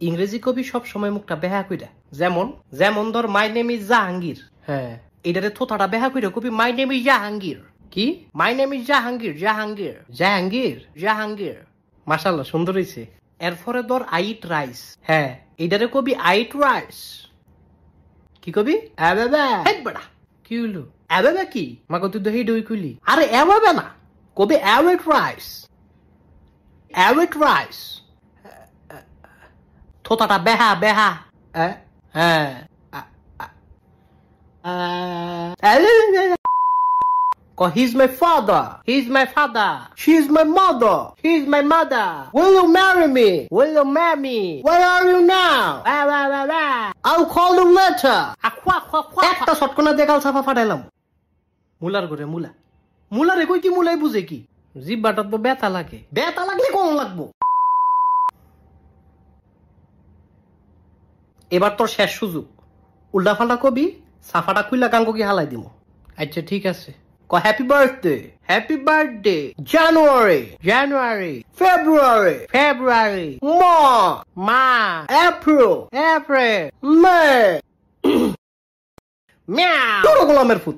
ইংরেজি কবি সব সময় মুখটা বেহা কইরা, যেমন যেমন ধর মাই নেম ইজ জাহাঙ্গীর। হ্যাঁ, এটারে থোথাটা বেহা কইরা কবি মাই নেম ইজ জাহাঙ্গীর। কি my name is Jahangir, Jahangir Jahangir Jahangir. মাশাআল্লাহ, সুন্দর হইছে। এরপরে ধর আই ইট রাইস। হ্যাঁ, এটারে কবি আই ইট রাইস। কি কবি? আবাবা। হেড বড়া, কি হইলো? আবাবা কি মাগো, তুই তো হেড হই কইলি। আরে আবাবা না, কবি I eat rice, I eat rice. থোতাটা বেহা বেহা। হ্যাঁ, he's my father, he's my father, she's my mother, he's my mother. Will you marry me? Will you marry me? Where are you now? I'll call you later. একটা শটকনা দিয়ে গাল ছাপা ফাটাইলাম। মুলার ঘরে মুলা, মুলারে কই কি মুলাই বুঝে কি? জিব্বাটা তো ব্যথা লাগে, ব্যথা লাগলে কম লাগবো। এবার তোর শেষ সুযোগ, উল্টা ফাল্টা কবি, সাফাটা খুইলা গাঙ্গ কি হালাই দিব। আচ্ছা ঠিক আছে, হ্যাপি বার্থডে, হ্যাপি বার্থডে, জানুয়ারি, জানুয়ারি, ফেব্রুয়ারি, ফেব্রুয়ারি, মার্চ, এপ্রিল, এপ্রিল, মে। মিয়াও, গোলামের ফুট।